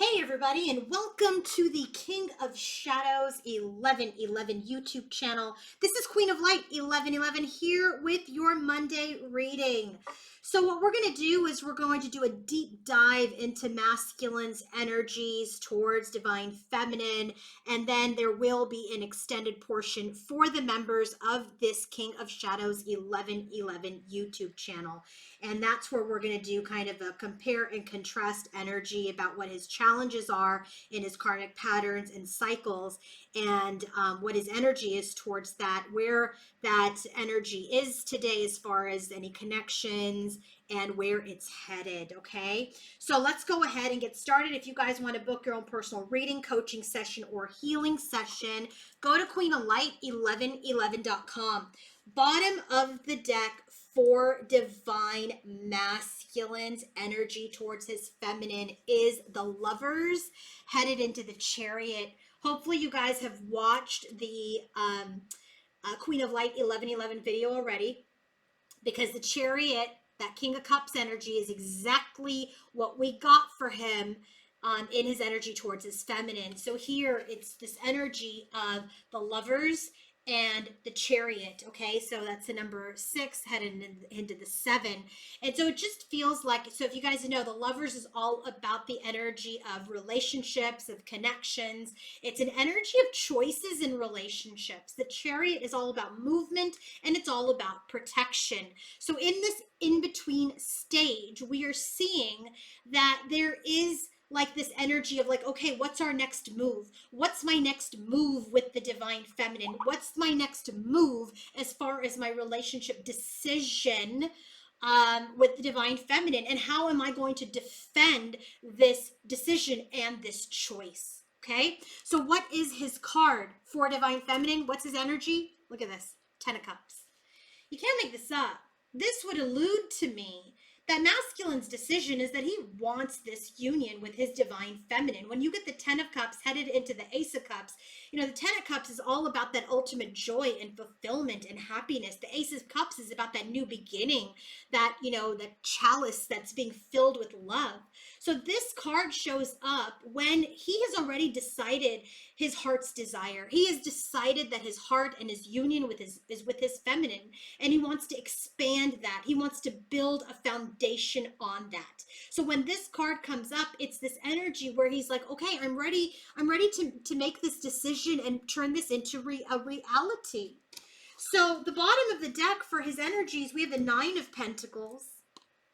Hey everybody, and welcome to the King of Shadows 1111 YouTube channel. This is Queen of Light 1111 here with your Monday reading. So what we're going to do is we're going to do a deep dive into masculine's energies towards divine feminine, and then there will be an extended portion for the members of this King of Shadows 1111 YouTube channel. And that's where we're going to do kind of a compare and contrast energy about what his challenges are in his karmic patterns and cycles, and what his energy is towards that, where that energy is today as far as any connections and where it's headed. Okay, so let's go ahead and get started. If you guys want to book your own personal reading, coaching session, or healing session, go to queenoflight1111.com. Bottom of the deck for divine masculine's energy towards his feminine is the Lovers, headed into the Chariot. Hopefully you guys have watched the Queen of Light 1111 video already, because the Chariot, that King of Cups energy, is exactly what we got for him in his energy towards his feminine. So here it's this energy of the Lovers and the Chariot. Okay, so that's the number 6 headed into the 7. And so it just feels like, so if you guys know, the Lovers is all about the energy of relationships, of connections. It's an energy of choices in relationships. The Chariot is all about movement, and it's all about protection. So in this in-between stage, we are seeing that there is like this energy of like, okay, what's our next move? What's my next move with the divine feminine? What's my next move as far as my relationship decision with the divine feminine? And how am I going to defend this decision and this choice? Okay, so what is his card for divine feminine? What's his energy? Look at this, 10 of Cups. You can't make this up. This would allude to me that masculine's decision is that he wants this union with his divine feminine. When you get the 10 of Cups headed into the Ace of Cups, the 10 of Cups is all about that ultimate joy and fulfillment and happiness. The Ace of Cups is about that new beginning, that, that chalice that's being filled with love. So this card shows up when he has already decided his heart's desire. He has decided that his heart and his union with is with his feminine, and he wants to expand that. He wants to build a foundation on that. So when this card comes up, it's this energy where he's like, okay, I'm ready to make this decision and turn this into a reality. So the bottom of the deck for his energies, we have the 9 of Pentacles,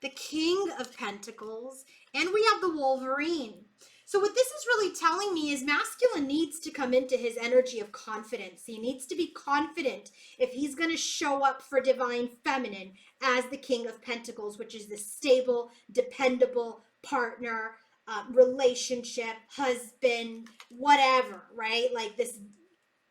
the King of Pentacles, and we have the Wolverine. So what this is really telling me is masculine needs to come into his energy of confidence. He needs to be confident if he's going to show up for divine feminine as the King of Pentacles, which is the stable, dependable partner, relationship, husband, whatever, right? Like this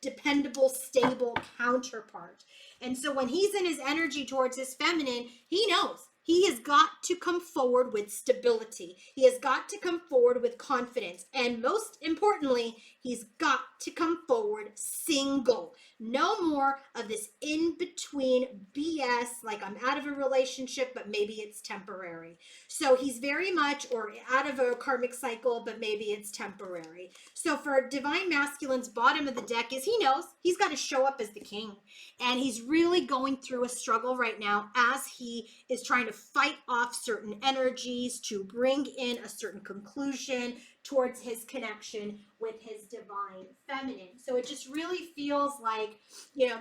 dependable, stable counterpart. And so when he's in his energy towards his feminine, he knows he has got to come forward with stability. He has got to come forward with confidence. And most importantly, he's got to come forward single. No more of this in-between BS, like I'm out of a relationship, but maybe it's temporary. So he's very much, or out of a karmic cycle, but maybe it's temporary. So for divine masculine's bottom of the deck is he knows he's got to show up as the king. And he's really going through a struggle right now as he is trying to fight off certain energies to bring in a certain conclusion towards his connection with his divine feminine. So it just really feels like,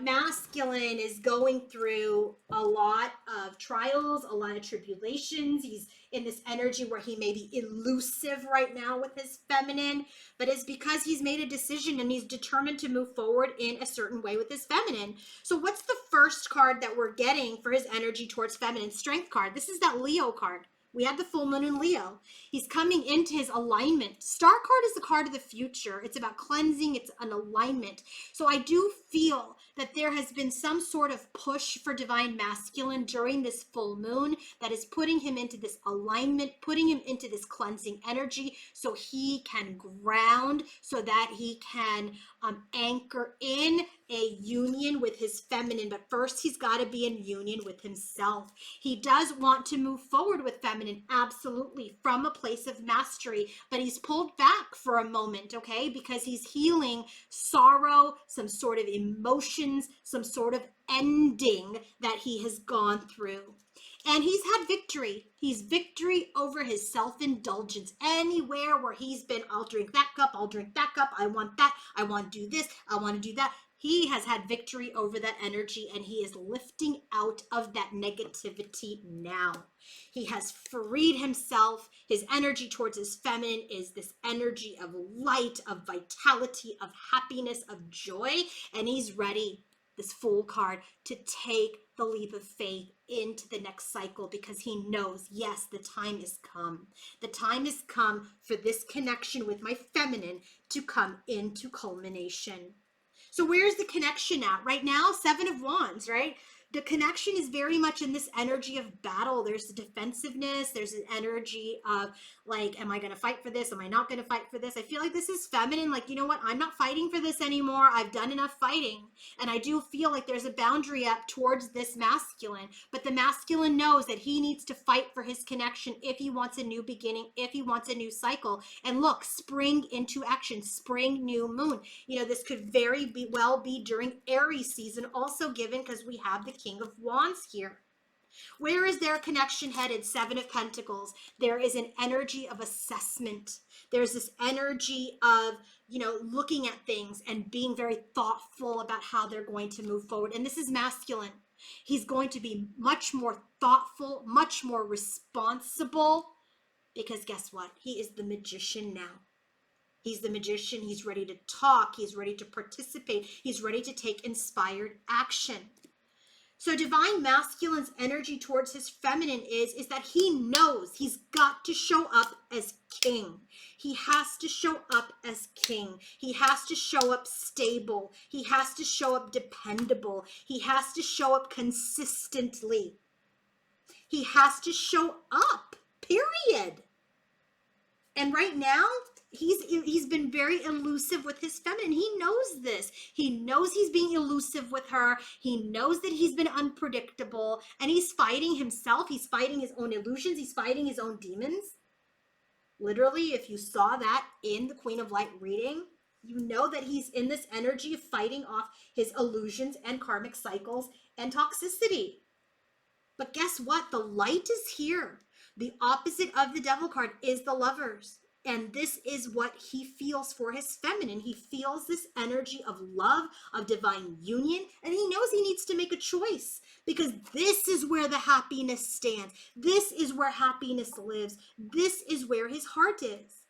masculine is going through a lot of trials, a lot of tribulations. He's in this energy where he may be elusive right now with his feminine, but it's because he's made a decision and he's determined to move forward in a certain way with his feminine. So what's the first card that we're getting for his energy towards feminine? Strength card. This is that Leo card. We had the full moon in Leo. He's coming into his alignment. Star card is the card of the future. It's about cleansing. It's an alignment. So I do feel that there has been some sort of push for divine masculine during this full moon that is putting him into this alignment, putting him into this cleansing energy so he can ground, so that he can anchor in a union with his feminine, but first he's got to be in union with himself. He does want to move forward with feminine, absolutely, from a place of mastery, but he's pulled back for a moment, okay? Because he's healing sorrow, some sort of emotions, some sort of ending that he has gone through. And he's had victory. He's victory over his self-indulgence. Anywhere where he's been, I'll drink that cup, I'll drink that cup, I want that, I want to do this, I want to do that. He has had victory over that energy, and he is lifting out of that negativity now. He has freed himself. His energy towards his feminine is this energy of light, of vitality, of happiness, of joy, and he's ready, this Fool card, to take the leap of faith into the next cycle, because he knows, yes, the time is come. The time has come for this connection with my feminine to come into culmination. So where's the connection at? Right now, Seven of Wands, right? The connection is very much in this energy of battle. There's the defensiveness. There's an energy of like, am I going to fight for this? Am I not going to fight for this? I feel like this is feminine. Like, you know what? I'm not fighting for this anymore. I've done enough fighting. And I do feel like there's a boundary up towards this masculine. But the masculine knows that he needs to fight for his connection if he wants a new beginning, if he wants a new cycle. And look, spring into action, spring, new moon. You know, this could very well be during Aries season, also given because we have the King of Wands here. Where is their connection headed? Seven of Pentacles. There is an energy of assessment. There's this energy of, you know, looking at things and being very thoughtful about how they're going to move forward. And this is masculine. He's going to be much more thoughtful, much more responsible, because guess what? He is the magician now. He's the magician. He's ready to talk. He's ready to participate. He's ready to take inspired action. So divine masculine's energy towards his feminine is that he knows he's got to show up as king. He has to show up as king. He has to show up stable. He has to show up dependable. He has to show up consistently. He has to show up, period. And right now, he's been very elusive with his feminine. He knows this. He knows he's being elusive with her. He knows that he's been unpredictable, and he's fighting himself. He's fighting his own illusions. He's fighting his own demons. Literally, if you saw that in the Queen of Light reading, you know that he's in this energy of fighting off his illusions and karmic cycles and toxicity. But guess what? The light is here. The opposite of the Devil card is the Lovers. And this is what he feels for his feminine. He feels this energy of love, of divine union, and he knows he needs to make a choice, because this is where the happiness stands. This is where happiness lives. This is where his heart is.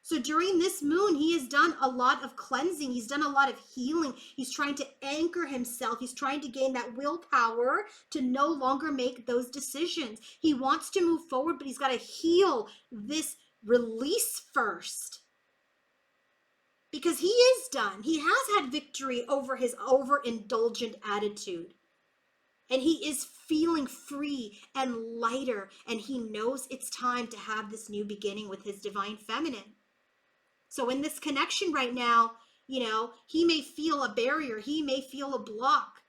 So during this moon, he has done a lot of cleansing. He's done a lot of healing. He's trying to anchor himself. He's trying to gain that willpower to no longer make those decisions. He wants to move forward, but he's got to heal this release first, because he is done. He has had victory over his overindulgent attitude, and he is feeling free and lighter, and he knows it's time to have this new beginning with his divine feminine. So in this connection right now, you know, he may feel a barrier, he may feel a block,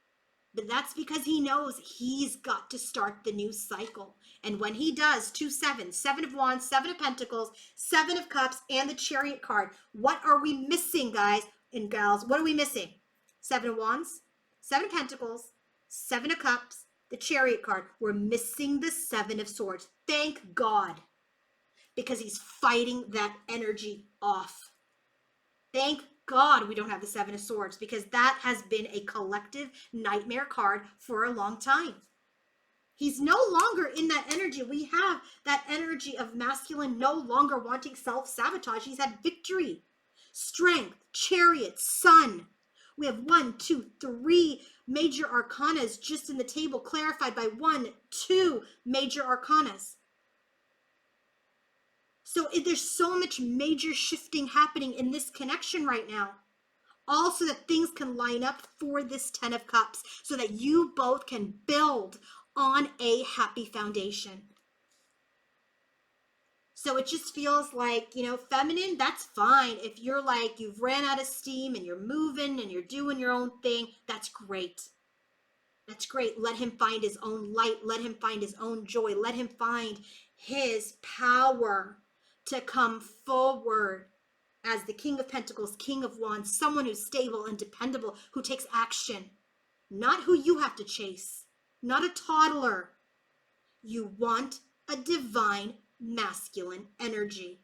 but that's because he knows he's got to start the new cycle. And when he does, 2 7, 7 of Wands, 7 of Pentacles, 7 of Cups, and the Chariot card, what are we missing, guys and gals? What are we missing? 7 of Wands, 7 of Pentacles, 7 of Cups, the Chariot card. We're missing the 7 of Swords. Thank God, because he's fighting that energy off. Thank God we don't have the 7 of Swords, because that has been a collective nightmare card for a long time. He's no longer in that energy. We have that energy of masculine no longer wanting self-sabotage. He's had victory, strength, Chariot, Sun. We have 1, 2, 3 major arcanas just in the table, clarified by 1, 2 major arcanas. So there's so much major shifting happening in this connection right now. All so that things can line up for this 10 of Cups, so that you both can build on a happy foundation. So it just feels like, feminine, that's fine. If you're like, you've ran out of steam and you're moving and you're doing your own thing, that's great. That's great. Let him find his own light. Let him find his own joy. Let him find his power to come forward as the King of Pentacles, King of Wands, someone who's stable and dependable, who takes action. Not who you have to chase, not a toddler. You want a divine masculine energy.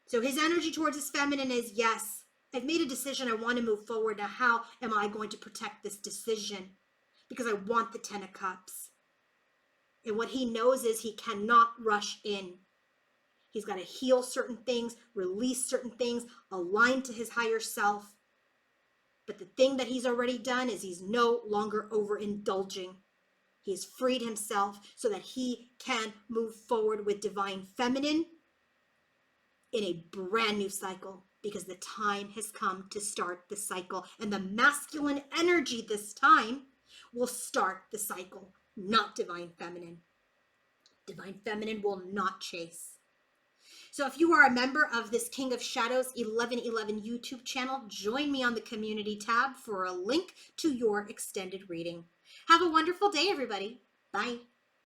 So his energy towards his feminine is, yes, I've made a decision. I want to move forward. Now, how am I going to protect this decision? Because I want the 10 of Cups. And what he knows is he cannot rush in. He's got to heal certain things, release certain things, align to his higher self. But the thing that he's already done is he's no longer overindulging. He's freed himself so that he can move forward with divine feminine in a brand new cycle, because the time has come to start the cycle. And the masculine energy this time will start the cycle, not divine feminine. Divine feminine will not chase. So if you are a member of this King of Shadows 1111 YouTube channel, join me on the community tab for a link to your extended reading. Have a wonderful day, everybody. Bye.